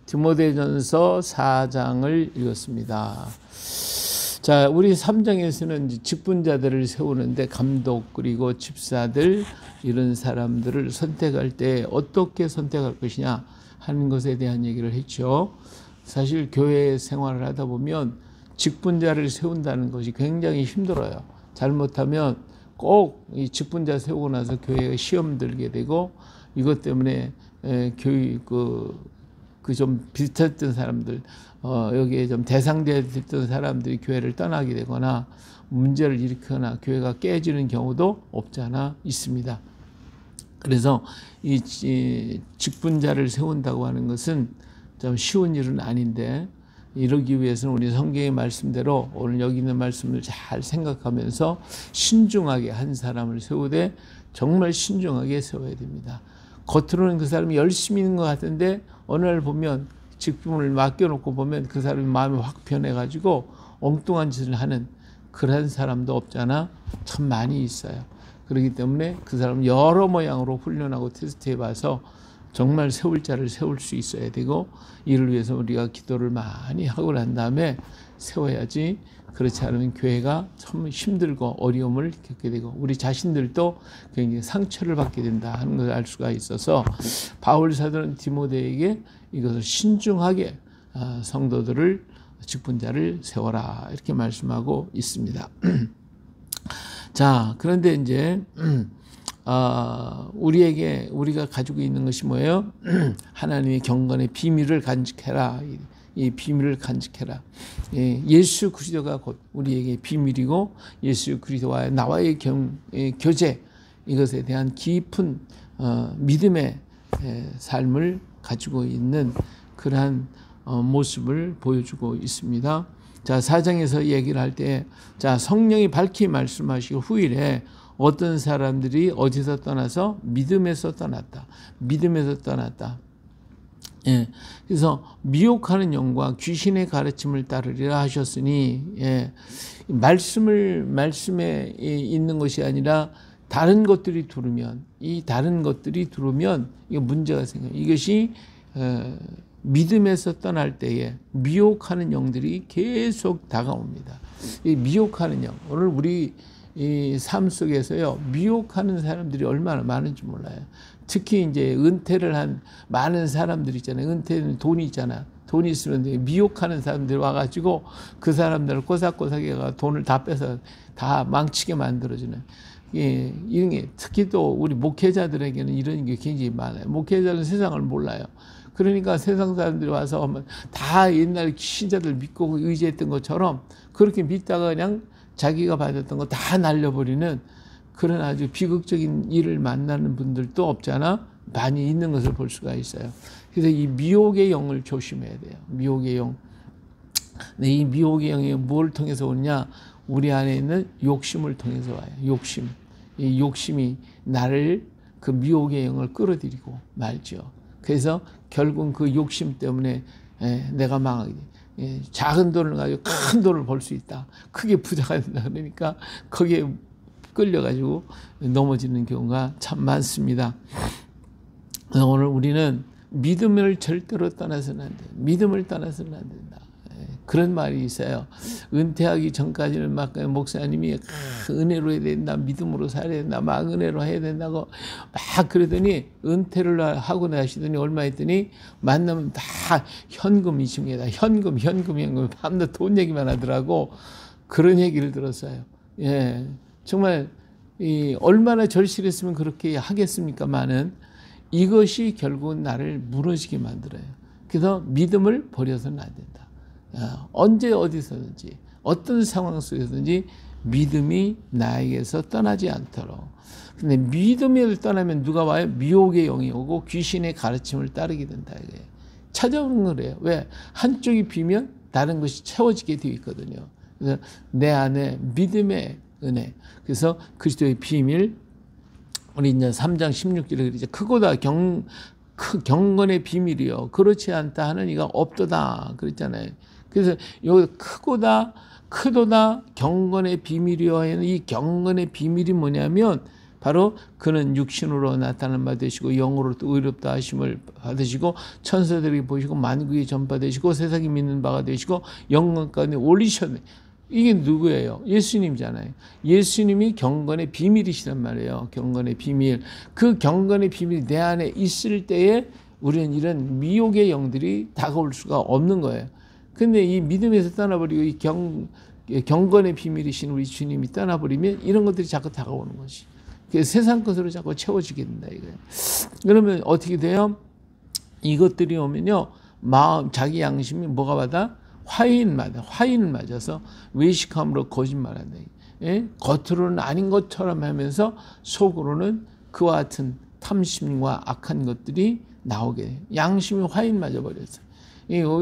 디모데전서 4장을 읽었습니다. 자, 우리 3장에서는 직분자들을 세우는데 감독 그리고 집사들 이런 사람들을 선택할 때 어떻게 선택할 것이냐 하는 것에 대한 얘기를 했죠. 사실 교회 생활을 하다 보면 직분자를 세운다는 것이 굉장히 힘들어요. 잘못하면 꼭 이 직분자 세우고 나서 교회에 시험 들게 되고 이것 때문에 교육 그 좀 비슷했던 사람들 여기에 좀 대상됐던 사람들이 교회를 떠나게 되거나 문제를 일으키거나 교회가 깨지는 경우도 없지 않아 있습니다. 그래서 이 직분자를 세운다고 하는 것은 좀 쉬운 일은 아닌데 이러기 위해서는 우리 성경의 말씀대로 오늘 여기 있는 말씀을 잘 생각하면서 신중하게 한 사람을 세우되 정말 신중하게 세워야 됩니다. 겉으로는 그 사람이 열심히 있는 것 같은데 어느 날 보면 직분을 맡겨놓고 보면 그 사람이 마음이 확 변해가지고 엉뚱한 짓을 하는 그런 사람도 없잖아. 참 많이 있어요. 그렇기 때문에 그 사람은 여러 모양으로 훈련하고 테스트해봐서 정말 세울 자를 세울 수 있어야 되고 이를 위해서 우리가 기도를 많이 하고 난 다음에 세워야지. 그렇지 않으면 교회가 참 힘들고 어려움을 겪게 되고 우리 자신들도 굉장히 상처를 받게 된다 하는 것을 알 수가 있어서 바울 사도는 디모데에게 이것을 신중하게 성도들을 직분자를 세워라 이렇게 말씀하고 있습니다. 자, 그런데 이제 우리가 가지고 있는 것이 뭐예요? 하나님의 경건의 비밀을 간직해라. 이 비밀을 간직해라. 예수 그리스도가 곧 우리에게 비밀이고 예수 그리스도와 나와의 교제 이것에 대한 깊은 믿음의 삶을 가지고 있는 그러한 모습을 보여주고 있습니다. 자, 4장에서 얘기를 할 때 자, 성령이 밝히 말씀하시고 후일에 어떤 사람들이 어디서 떠나서 믿음에서 떠났다. 믿음에서 떠났다. 예, 그래서 미혹하는 영과 귀신의 가르침을 따르리라 하셨으니 말씀에 있는 것이 아니라 다른 것들이 들으면 이게 문제가 생겨요. 이것이 믿음에서 떠날 때에 미혹하는 영들이 계속 다가옵니다. 이 미혹하는 영, 오늘 우리 이 삶 속에서요 미혹하는 사람들이 얼마나 많은지 몰라요. 특히 이제 은퇴를 한 많은 사람들 있잖아요. 은퇴는 돈이 있잖아. 돈이 있으면 미혹하는 사람들이 와가지고 그 사람들을 꼬삭꼬삭해가 돈을 다 빼서 다 망치게 만들어주는. 이런 게 특히 또 우리 목회자들에게는 이런 게 굉장히 많아요. 목회자는 세상을 몰라요. 그러니까 세상 사람들이 와서 다 옛날 신자들 믿고 의지했던 것처럼 그렇게 믿다가 그냥 자기가 받았던 거 다 날려버리는 그런 아주 비극적인 일을 만나는 분들도 없잖아. 많이 있는 것을 볼 수가 있어요. 그래서 이 미혹의 영을 조심해야 돼요. 미혹의 영. 근데 이 미혹의 영이 뭘 통해서 오느냐? 우리 안에 있는 욕심을 통해서 와요. 욕심. 이 욕심이 나를 그 미혹의 영을 끌어들이고 말죠. 그래서 결국 그 욕심 때문에 내가 망하게 돼. 작은 돈을 가지고 큰 돈을 벌 수 있다. 크게 부자가 된다. 그러니까 거기에 끌려가지고 넘어지는 경우가 참 많습니다. 오늘 우리는 믿음을 절대로 떠나서는 안 돼요. 믿음을 떠나서는 안 된다. 그런 말이 있어요. 은퇴하기 전까지는 막 목사님이 은혜로 해야 된다, 믿음으로 살아야 된다, 막 은혜로 해야 된다고 막 그러더니 은퇴를 하고 나시더니 얼마 했더니 만나면 다 현금이 중요하다. 현금. 밤낮 돈 얘기만 하더라고. 그런 얘기를 들었어요. 예, 정말 얼마나 절실했으면 그렇게 하겠습니까만은 이것이 결국은 나를 무너지게 만들어요. 그래서 믿음을 버려서는 안 된다. 언제 어디서든지 어떤 상황 속에서든지 믿음이 나에게서 떠나지 않도록. 근데 믿음을 떠나면 누가 와요? 미혹의 영이 오고 귀신의 가르침을 따르게 된다. 이게 찾아오는 거래요. 왜? 한쪽이 비면 다른 것이 채워지게 되어 있거든요. 그래서 내 안에 믿음의 은혜. 그래서 그리스도의 비밀. 우리 이제 3장 16절에 그러죠. 크고다 경건의 비밀이요. 그렇지 않다 하는 이가 없도다. 그랬잖아요. 그래서 여기 크도다 경건의 비밀이요 하는 이 경건의 비밀이 뭐냐면 바로 그는 육신으로 나타난 바 되시고 영으로 또 의롭다 하심을 받으시고 천사들에게 보시고 만국에 전파되시고 세상이 믿는 바가 되시고 영광 가운데 올리셨네. 이게 누구예요? 예수님이잖아요. 예수님이 경건의 비밀이시단 말이에요. 경건의 비밀. 그 경건의 비밀이 내 안에 있을 때에 우리는 이런 미혹의 영들이 다가올 수가 없는 거예요. 근데 이 믿음에서 떠나버리고 이 경건의 비밀이신 우리 주님이 떠나버리면 이런 것들이 자꾸 다가오는 것이. 세상 것으로 자꾸 채워지게 된다 이거예요. 그러면 어떻게 돼요? 이것들이 오면요, 마음, 자기 양심이 뭐가 받아? 화인을 맞아서 외식함으로 거짓말한다. 예? 겉으로는 아닌 것처럼 하면서 속으로는 그와 같은 탐심과 악한 것들이 나오게 돼요. 양심이 화인 맞아버렸어요.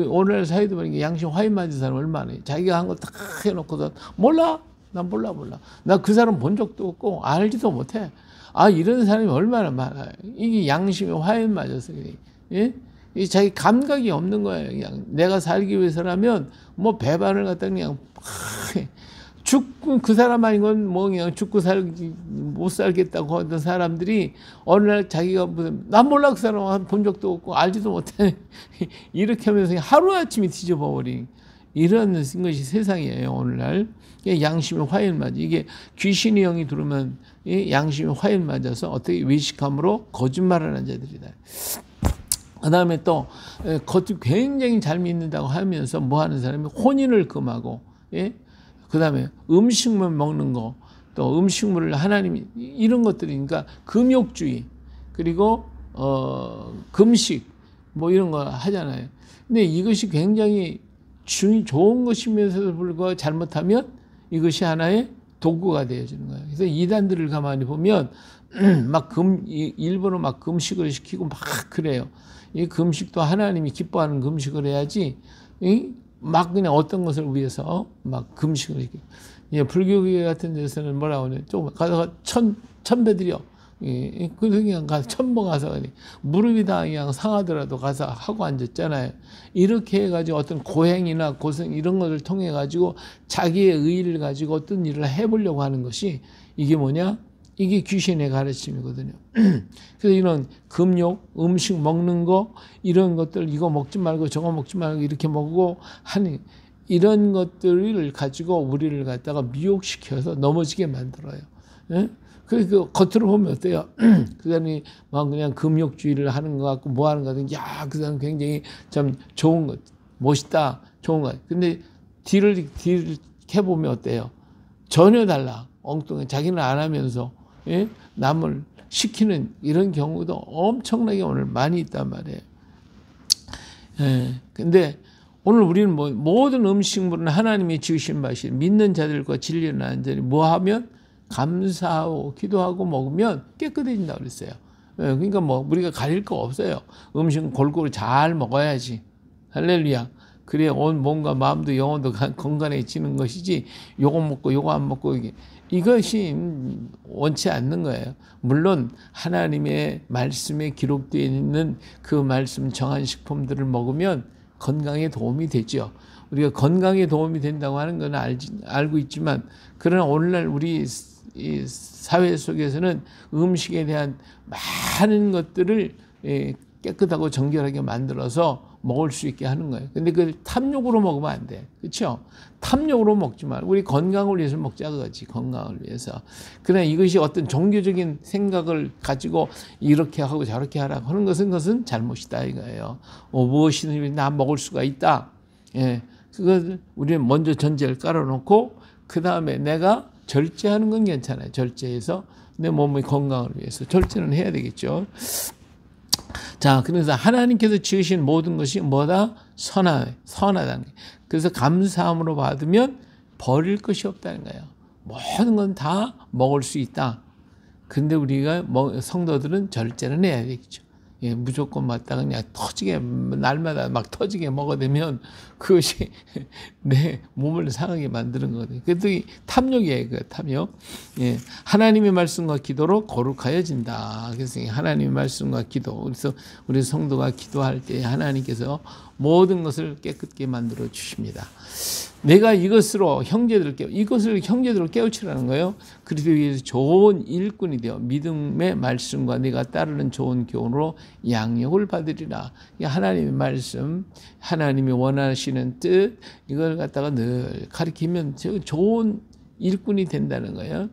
오늘 사회도 보니까 양심 화인 맞은 사람 얼마나 해요. 자기가 한 거 다 해놓고서 몰라? 난 몰라. 나 그 사람 본 적도 없고 알지도 못해. 아, 이런 사람이 얼마나 많아요. 이게 양심이 화인 맞아서 그래. 예? 이 자기 감각이 없는 거예요. 그냥 내가 살기 위해서라면 뭐 배반을 갖다 그냥 죽고 그 사람 아니건 뭐 그냥 죽고 못 살겠다고 하던 사람들이 어느 날 자기가 무슨 난 몰라 그 사람 본 적도 없고 알지도 못해 이렇게 하면서 하루아침에 뒤집어 버린 이런 것이 세상이에요. 오늘날 양심의 화인 맞아. 이게 귀신의 영이 들어오면 양심의 화인 맞아서 어떻게 외식함으로 거짓말하는 자들이다. 그 다음에 또 겉이 굉장히 잘 믿는다고 하면서 뭐 하는 사람이 혼인을 금하고, 예? 그 다음에 음식물 먹는 거, 또 음식물을 하나님이 이런 것들이 그러니까 금욕주의 그리고 금식 뭐 이런 거 하잖아요. 근데 이것이 굉장히 좋은 것이면서도 불구하고 잘못하면 이것이 하나의 도구가 되어지는 거예요. 그래서 이단들을 가만히 보면 일부러 막 금식을 시키고 막 그래요. 이 금식도 하나님이 기뻐하는 금식을 해야지, 막 그냥 어떤 것을 위해서 막 금식을 시키고. 불교계 같은 데서는 뭐라고 하냐. 좀 가다가 천배 드려. 그냥 가서 천번 가서 무릎이 다 그냥 상하더라도 가서 하고 앉았잖아요. 이렇게 해가지고 어떤 고행이나 고생 이런 것을 통해 가지고 자기의 의의를 가지고 어떤 일을 해보려고 하는 것이 이게 뭐냐? 이게 귀신의 가르침이거든요. 그래서 이런 금욕, 음식 먹는 거 이런 것들 이거 먹지 말고 저거 먹지 말고 이렇게 먹고 하는 이런 것들을 가지고 우리를 갖다가 미혹시켜서 넘어지게 만들어요. 예? 그 겉으로 보면 어때요? 그 사람이 막 그냥 금욕주의를 하는 것 같고 뭐 하는 것 같은 야, 그 사람 굉장히 참 좋은 것, 멋있다, 좋은 것. 근데 뒤를 해보면 어때요? 전혀 달라. 엉뚱해. 자기는 안 하면서, 예? 남을 시키는 이런 경우도 엄청나게 오늘 많이 있단 말이에요. 예. 근데 오늘 우리는 모든 음식물은 하나님이 지으신 맛이 믿는 자들과 진리를 아는 자들이 뭐 하면 감사하고 기도하고 먹으면 깨끗해진다고 그랬어요. 그러니까 우리가 가릴 거 없어요. 음식은 골고루 잘 먹어야지. 할렐루야. 그래야 온 몸과 마음도 영혼도 건강해지는 것이지 요거 먹고 요거 안 먹고 이것이 원치 않는 거예요. 물론 하나님의 말씀에 기록되어 있는 그 말씀 정한 식품들을 먹으면 건강에 도움이 되죠. 우리가 건강에 도움이 된다고 하는 건 알고 있지만 그러나 오늘날 우리 이 사회 속에서는 음식에 대한 많은 것들을 깨끗하고 정결하게 만들어서 먹을 수 있게 하는 거예요. 근데 그걸 탐욕으로 먹으면 안 돼. 그렇죠? 탐욕으로 먹지 말고 우리 건강을 위해서 먹자 그거지. 건강을 위해서. 그러나 이것이 어떤 종교적인 생각을 가지고 이렇게 하고 저렇게 하라고 하는 것은 잘못이다 이거예요. 무엇이든 나 먹을 수가 있다. 예. 그것을 우리는 먼저 전제를 깔아놓고 그 다음에 내가 절제하는 건 괜찮아요. 절제해서 내 몸의 건강을 위해서 절제는 해야 되겠죠. 자, 그래서 하나님께서 지으신 모든 것이 뭐다? 선하다는 거예요. 그래서 감사함으로 받으면 버릴 것이 없다는 거예요. 모든 건 다 먹을 수 있다. 근데 우리가 성도들은 절제는 해야 되겠죠. 예, 무조건 맞다가 그냥 터지게 날마다 막 터지게 먹어대면 그것이 내 몸을 상하게 만드는 거거든요. 그래도 탐욕이에요, 그 탐욕. 예, 하나님의 말씀과 기도로 거룩하여진다. 그래서 하나님의 말씀과 기도. 그래서 우리 성도가 기도할 때 하나님께서 모든 것을 깨끗게 만들어 주십니다. 내가 이것으로 이것을 형제들을 깨우치라는 거예요. 그리스도 위해서 좋은 일꾼이 되어 믿음의 말씀과 내가 따르는 좋은 교훈으로 양육을 받으리라. 하나님의 말씀, 하나님이 원하시는 뜻, 이걸 갖다가 늘 가르치면 좋은 일꾼이 된다는 거예요.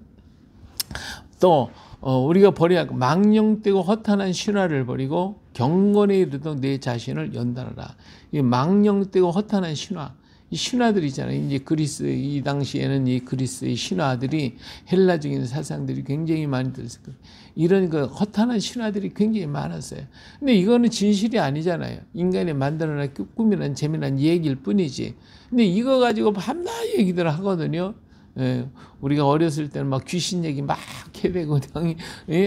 또 우리가 버려야 할 망령되고 허탄한 신화를 버리고 경건에 이르도록 내 자신을 연단하라. 이 망령되고 허탄한 신화, 이 신화들 있잖아요. 이제 이 당시에는 이 그리스의 신화들이 헬라적인 사상들이 굉장히 많이 들었을 거예요. 이런 그 허탄한 신화들이 굉장히 많았어요. 근데 이거는 진실이 아니잖아요. 인간이 만들어낸 꿈이란 재미난 얘기일 뿐이지. 근데 이거 가지고 밤낮 얘기들 하거든요. 예, 우리가 어렸을 때는 막 귀신 얘기 막 해대고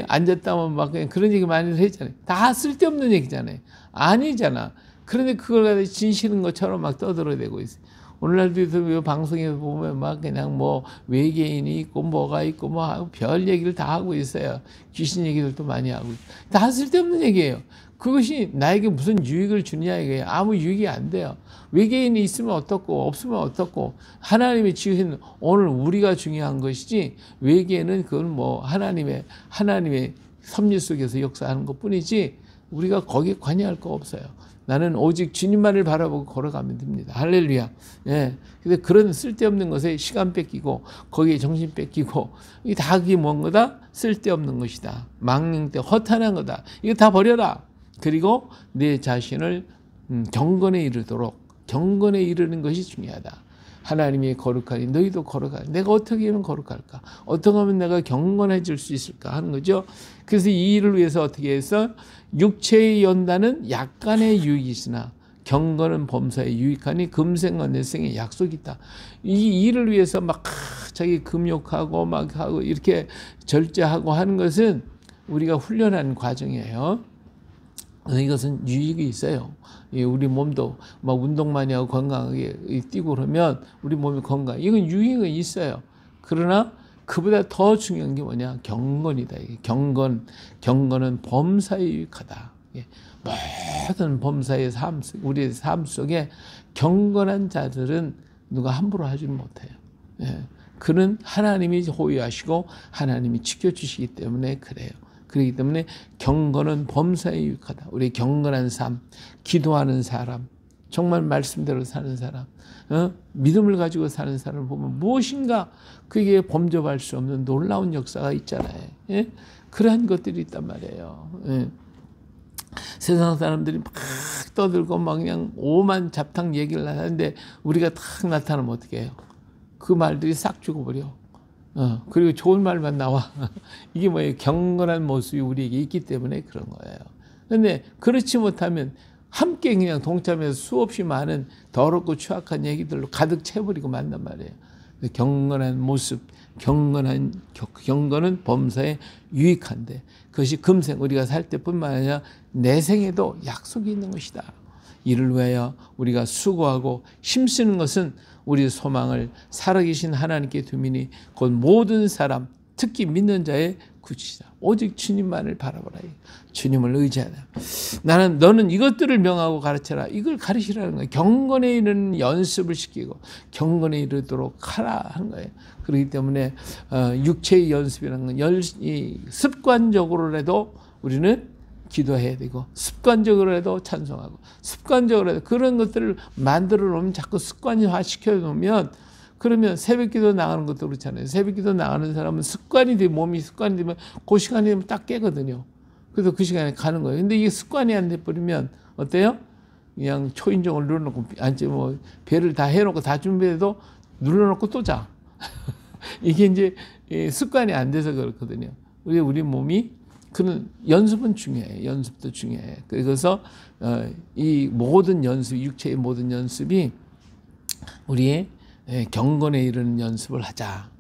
앉았다면 막 그런 얘기 많이 했잖아요. 다 쓸데없는 얘기잖아요. 아니잖아. 그런데 그걸 가지고 진실인 것처럼 막 떠들어대고 있어요. 오늘날도 방송에서 보면 막 그냥 뭐 외계인이 있고 뭐가 있고 뭐 별 얘기를 다 하고 있어요. 귀신 얘기들도 많이 하고 있어요. 다 쓸데없는 얘기예요. 그것이 나에게 무슨 유익을 주느냐 이거예요. 아무 유익이 안 돼요. 외계인이 있으면 어떻고 없으면 어떻고 하나님의 지으신 오늘 우리가 중요한 것이지 외계인은 그건 뭐 하나님의 섭리 속에서 역사하는 것뿐이지 우리가 거기에 관여할 거 없어요. 나는 오직 주님만을 바라보고 걸어가면 됩니다. 할렐루야. 예. 근데 그런 쓸데없는 것에 시간 뺏기고 거기에 정신 뺏기고 이게 다 그게 뭔 거다? 쓸데없는 것이다. 망령되 허탄한 거다. 이거 다 버려라. 그리고 내 자신을 경건에 이르는 것이 중요하다. 하나님이 거룩하니 너희도 거룩하니 내가 어떻게 하면 거룩할까? 어떻게 하면 내가 경건해질 수 있을까 하는 거죠. 그래서 이 일을 위해서 어떻게 해서 육체의 연단은 약간의 유익이 있으나 경건은 범사에 유익하니 금생과 내생의 약속이 있다. 이 일을 위해서 막 자기 금욕하고 막 하고 이렇게 절제하고 하는 것은 우리가 훈련하는 과정이에요. 이것은 유익이 있어요. 우리 몸도 막 운동 많이 하고 건강하게 뛰고 그러면 우리 몸이 건강. 이건 유익은 있어요. 그러나 그보다 더 중요한 게 뭐냐? 경건이다. 경건은 범사에 유익하다. 모든 범사의 삶, 우리의 삶 속에 경건한 자들은 누가 함부로 하지 못해요. 그는 하나님이 호위하시고 하나님이 지켜주시기 때문에 그래요. 그렇기 때문에 경건은 범사에 유익하다. 우리 경건한 삶, 기도하는 사람, 정말 말씀대로 사는 사람, 믿음을 가지고 사는 사람을 보면 무엇인가 그게 범접할 수 없는 놀라운 역사가 있잖아요. 예? 그러한 것들이 있단 말이에요. 예. 세상 사람들이 막 떠들고 막 그냥 오만 잡탕 얘기를 하는데 우리가 탁 나타나면 어떻게 해요? 그 말들이 싹 죽어버려. 그리고 좋은 말만 나와. 이게 뭐예요? 경건한 모습이 우리에게 있기 때문에 그런 거예요. 근데 그렇지 못하면 함께 그냥 동참해서 수없이 많은 더럽고 추악한 얘기들로 가득 채버리고 만단 말이에요. 경건한 모습, 경건은 범사에 유익한데 그것이 금생 우리가 살 때뿐만 아니라 내생에도 약속이 있는 것이다. 이를 위하여 우리가 수고하고 힘쓰는 것은 우리 소망을 살아계신 하나님께 두미니 곧 모든 사람 특히 믿는 자의 구치다. 오직 주님만을 바라보라. 주님을 의지하라. 너는 이것들을 명하고 가르쳐라. 이걸 가르치라는 거예요. 경건에 이르는 연습을 시키고 경건에 이르도록 하라 하는 거예요. 그렇기 때문에 육체의 연습이라는 건 습관적으로라도 우리는 기도해야 되고 습관적으로라도 찬송하고 습관적으로라도 그런 것들을 만들어 놓으면 자꾸 습관화 시켜 놓으면 그러면 새벽기도 나가는 것도 그렇잖아요. 새벽기도 나가는 사람은 습관이 되면 몸이 습관이 되면 그 시간이 되면 딱 깨거든요. 그래서 그 시간에 가는 거예요. 근데 이게 습관이 안 돼버리면 어때요? 그냥 초인종을 눌러놓고 뭐 배를 다 해놓고 다 준비해도 눌러놓고 또 자. 이게 이제 습관이 안 돼서 그렇거든요. 우리 몸이 그는 연습은 중요해요. 연습도 중요해요. 그래서 이 모든 연습, 육체의 모든 연습이 우리의 경건에 이르는 연습을 하자.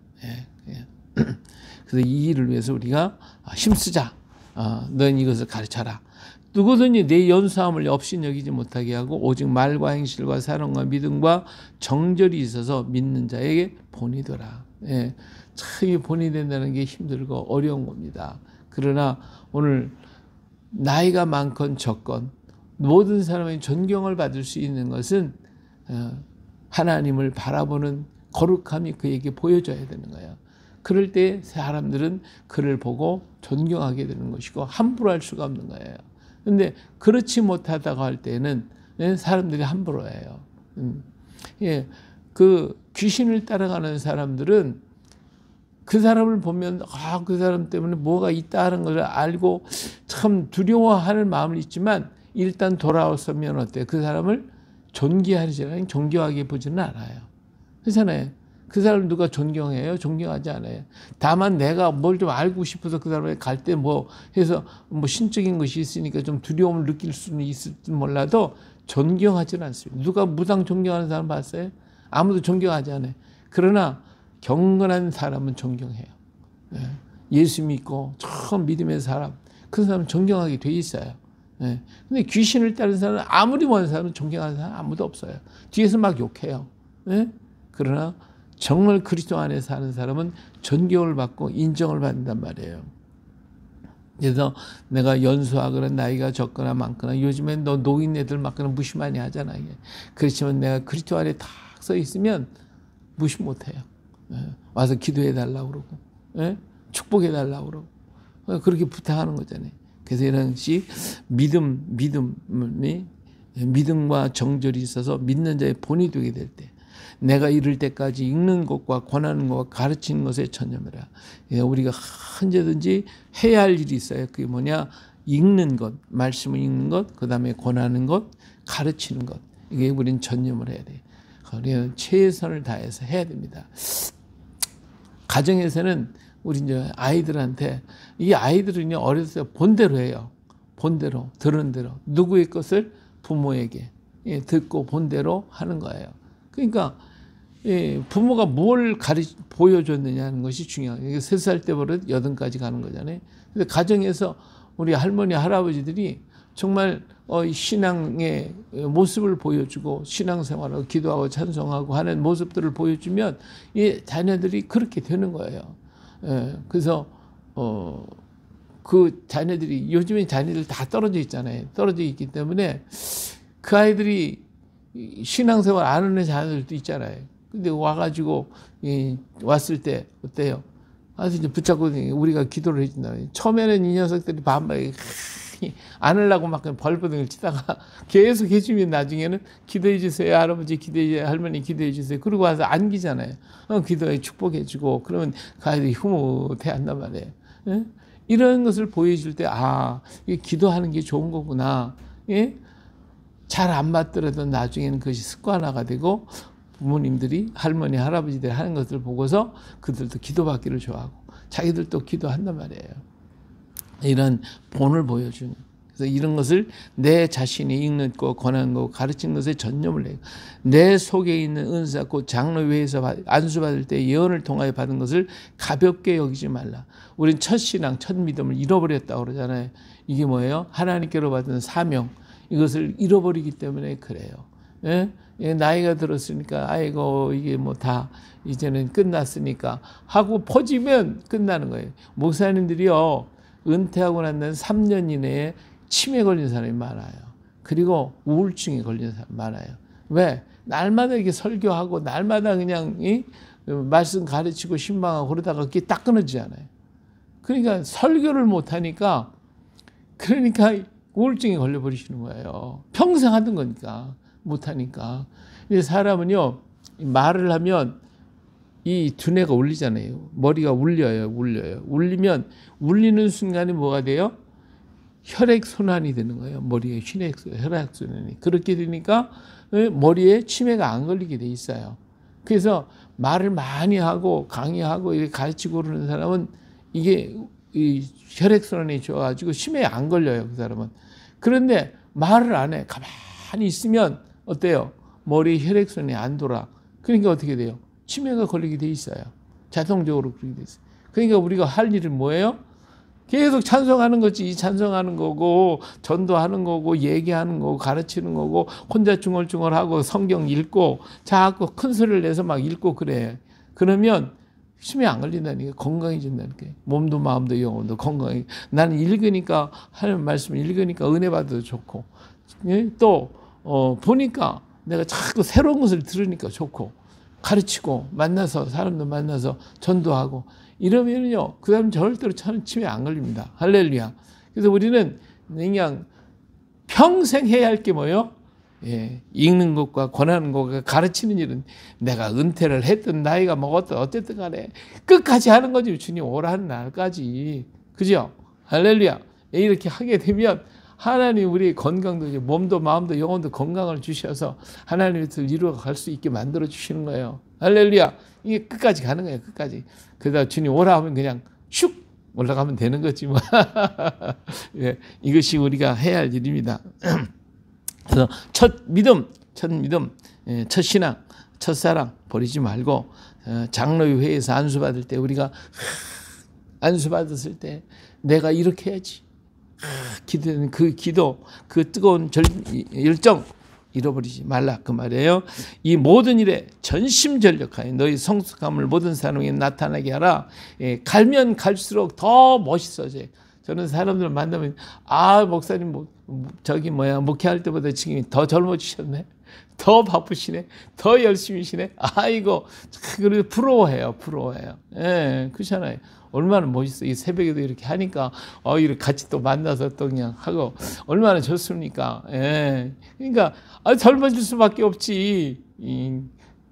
그래서 이 일을 위해서 우리가 힘쓰자. 너는 이것을 가르쳐라. 누구든지 내 연수함을 업신여기지 못하게 하고 오직 말과 행실과 사랑과 믿음과 정절이 있어서 믿는 자에게 본이 되라. 참 이 본이 된다는 게 힘들고 어려운 겁니다. 그러나 오늘 나이가 많건 적건 모든 사람의 존경을 받을 수 있는 것은 하나님을 바라보는 거룩함이 그에게 보여져야 되는 거예요. 그럴 때 사람들은 그를 보고 존경하게 되는 것이고 함부로 할 수가 없는 거예요. 근데 그렇지 못하다고 할 때는 사람들이 함부로 해요. 예, 그 귀신을 따라가는 사람들은 그 사람을 보면 그 사람 때문에 뭐가 있다는 걸 알고 참 두려워하는 마음은 있지만 일단 돌아서면 어때요? 그 사람을 존귀하지는 존경하게 보지는 않아요. 그렇잖아요. 그 사람을 누가 존경해요? 존경하지 않아요. 다만 내가 뭘 좀 알고 싶어서 그 사람에게 갈 때 뭐 해서 뭐 신적인 것이 있으니까 좀 두려움을 느낄 수는 있을지 몰라도 존경하지는 않습니다. 누가 무당 존경하는 사람 봤어요? 아무도 존경하지 않아요. 그러나 경건한 사람은 존경해요. 예수 믿고 처음 믿음의 사람, 그 사람은 존경하게 돼 있어요. 근데 귀신을 따르는 사람은 아무리 먼 사람은 존경하는 사람 아무도 없어요. 뒤에서 막 욕해요. 그러나 정말 그리스도 안에 사는 사람은 존경을 받고 인정을 받는단 말이에요. 그래서 내가 연소하거나 나이가 적거나 많거나 요즘엔 너 노인네들 막 그런 무시 많이 하잖아요. 그렇지만 내가 그리스도 안에 딱 서 있으면 무시 못해요. 와서 기도해 달라고 그러고 축복해 달라고 그러고 그렇게 부탁하는 거잖아요. 그래서 이런 식 믿음과 정절이 있어서 믿는 자의 본이 되게 될 때 내가 이를 때까지 읽는 것과 권하는 것과 가르치는 것에 전념해라. 우리가 언제든지 해야 할 일이 있어요. 그게 뭐냐? 읽는 것, 말씀을 읽는 것, 그 다음에 권하는 것, 가르치는 것. 이게 우리는 전념을 해야 돼요. 우리는 최선을 다해서 해야 됩니다. 가정에서는 우리 이제 아이들한테 이 아이들은 어렸을 때 본대로 해요. 본대로, 들은 대로. 누구의 것을 부모에게 듣고 본대로 하는 거예요. 그러니까 부모가 뭘 보여줬느냐는 것이 중요해요. 3살 때부터 8까지 가는 거잖아요. 근데 가정에서 우리 할머니, 할아버지들이 정말 신앙의 모습을 보여주고 신앙생활하고 기도하고 찬송하고 하는 모습들을 보여주면 이 자녀들이 그렇게 되는 거예요. 그래서 그 자녀들이 요즘에 자녀들 다 떨어져 있잖아요. 떨어져 있기 때문에 그 아이들이 신앙생활 안 하는 자녀들도 있잖아요. 근데 와가지고 왔을 때 어때요? 아주 이제 붙잡고 우리가 기도를 해준다. 처음에는 이 녀석들이 반박에 안 하려고 막 벌버둥을 치다가 계속 해주면 나중에는 기도해 주세요. 할아버지 기도해 주세요. 할머니 기도해 주세요. 그러고 와서 안기잖아요. 기도해 축복해 주고 그러면 그 아이들이 흐뭇해 한단 말이에요. 이런 것을 보여줄 때 이게 기도하는 게 좋은 거구나. 잘 안 맞더라도 나중에는 그것이 습관화가 되고 부모님들이 할머니 할아버지들이 하는 것을 보고서 그들도 기도받기를 좋아하고 자기들도 기도한단 말이에요. 이런 본을 보여주는. 그래서 이런 것을 내 자신이 읽는 것, 권하는 것, 가르치는 것에 전념을 해요. 내 속에 있는 은사, 곧 장로회에서 안수받을 때 예언을 통하여 받은 것을 가볍게 여기지 말라. 우린 첫 신앙, 첫 믿음을 잃어버렸다고 그러잖아요. 이게 뭐예요? 하나님께로 받은 사명. 이것을 잃어버리기 때문에 그래요. 나이가 들었으니까 아이고 이게 뭐 다 이제는 끝났으니까 하고 퍼지면 끝나는 거예요. 목사님들이요. 은퇴하고 난 다음에 3년 이내에 치매 걸린 사람이 많아요. 그리고 우울증에 걸린 사람이 많아요. 왜? 날마다 이렇게 설교하고 날마다 그냥 말씀 가르치고 신방하고 그러다가 그게 딱 끊어지잖아요. 그러니까 설교를 못하니까 그러니까 우울증에 걸려버리시는 거예요. 평생 하던 거니까 못하니까. 근데 사람은요 말을 하면 이 두뇌가 울리잖아요. 머리가 울려요. 울리면 울리는 순간에 뭐가 돼요? 혈액순환이 되는 거예요. 머리에 혈액순환이. 그렇게 되니까 머리에 치매가 안 걸리게 돼 있어요. 그래서 말을 많이 하고 강의하고 이렇게 가르치고 그러는 사람은 이게 이 혈액순환이 좋아가지고 치매에 안 걸려요. 그 사람은. 그런데 말을 안 해. 가만히 있으면 어때요? 머리에 혈액순환이 안 돌아. 그러니까 어떻게 돼요? 치매가 걸리게 돼 있어요. 자동적으로 그렇게 돼 있어요. 그러니까 우리가 할 일은 뭐예요? 계속 찬송하는 거지. 찬송하는 거고 전도하는 거고 얘기하는 거고 가르치는 거고 혼자 중얼중얼하고 성경 읽고 자꾸 큰 소리를 내서 막 읽고 그래. 그러면 치매 안 걸린다니까. 건강해진다니까. 몸도 마음도 영혼도 건강해. 나는 하나님 말씀 읽으니까 은혜 받아도 좋고 또 보니까 내가 자꾸 새로운 것을 들으니까 좋고, 가르치고 만나서 사람도 만나서 전도하고 이러면요 그 사람 절대로 치매 안 걸립니다. 할렐루야. 그래서 우리는 그냥 평생 해야 할 게 뭐예요? 예, 읽는 것과 권하는 것과 가르치는 일은 내가 은퇴를 했든 나이가 먹었든 어쨌든 간에 끝까지 하는 거지. 주님 오라는 날까지. 그죠? 할렐루야. 이렇게 하게 되면 하나님 우리 건강도 몸도 마음도 영혼도 건강을 주셔서 하나님의 뜻을 이루어갈 수 있게 만들어 주시는 거예요. 할렐루야. 이게 끝까지 가는 거예요. 끝까지. 그러다 주님 오라 하면 그냥 슉 올라가면 되는 거지 뭐. 예, 이것이 우리가 해야 할 일입니다. 그래서 첫 믿음, 첫 신앙, 첫 사랑 버리지 말고 장로의 회에서 안수받을 때 우리가 안수받았을 때 내가 이렇게 해야지. 기도는 그 기도, 그 뜨거운 열정 잃어버리지 말라 그 말이에요. 이 모든 일에 전심전력하여 너희 성숙함을 모든 사람에게 나타나게 하라. 예, 갈면 갈수록 더 멋있어져요. 저는 사람들 만나면 목사님 목회할 때보다 지금 더 젊어지셨네. 더 바쁘시네. 더 열심히시네. 아이고 그래도 부러워해요. 예, 그렇잖아요. 얼마나 멋있어. 이 새벽에도 이렇게 하니까 이렇게 같이 또 만나서 또 그냥 하고 얼마나 좋습니까? 예. 그러니까 젊어질 수밖에 없지.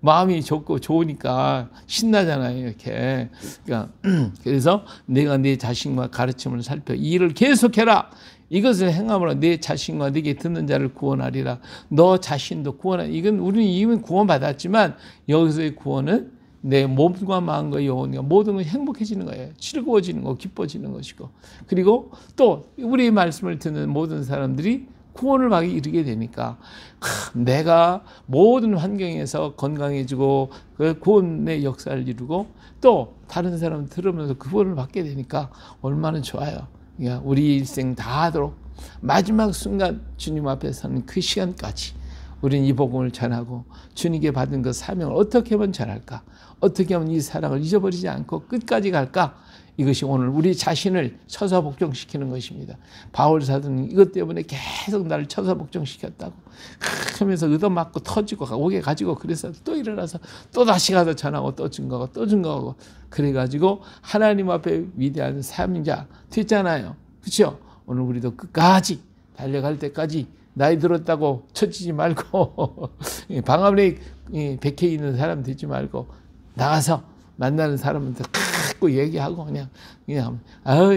마음이 좋고 좋으니까 신나잖아요. 이렇게. 그러니까 그래서 내가 내 자신과 가르침을 살펴 이 일을 계속해라. 이것을 행함으로 내 자신과 네게 듣는 자를 구원하리라. 너 자신도 구원하리라. 우리는 이미 구원받았지만 여기서의 구원은 내 몸과 마음과 영혼과 모든 것이 행복해지는 거예요. 즐거워지는 거, 기뻐지는 것이고. 그리고 또 우리 말씀을 듣는 모든 사람들이 구원을 받게 이르게 되니까 내가 모든 환경에서 건강해지고 그 구원의 역사를 이루고 또 다른 사람 들으면서 구원을 받게 되니까 얼마나 좋아요. 그러니까 우리 일생 다 하도록 마지막 순간 주님 앞에 서는 그 시간까지 우리는 이 복음을 전하고 주님께 받은 그 사명을 어떻게 하면 전할까? 어떻게 하면 이 사랑을 잊어버리지 않고 끝까지 갈까? 이것이 오늘 우리 자신을 처사복종시키는 것입니다. 바울 사도는 이것 때문에 계속 나를 처사복종시켰다고 하면서 얻어맞고 터지고 오게 가지고 그래서 또 일어나서 또 다시 가서 전하고 또 증거하고 그래가지고 하나님 앞에 위대한 사명자 됐잖아요. 그렇죠? 오늘 우리도 끝까지 달려갈 때까지 나이 들었다고 처지지 말고 방 안에 백해 있는 사람 되지 말고 나가서 만나는 사람한테 자꾸 얘기하고 그냥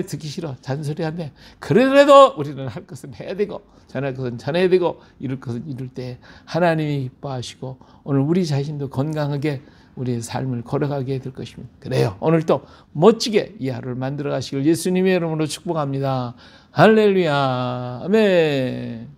듣기 싫어 잔소리하네. 그래도 우리는 할 것은 해야 되고 전할 것은 전해야 되고 이룰 것은 이룰 때 하나님이 기뻐하시고 오늘 우리 자신도 건강하게 우리의 삶을 걸어가게 될 것입니다. 그래요. 오늘도 멋지게 이 하루를 만들어 가시길 예수님의 이름으로 축복합니다. 할렐루야. 아멘.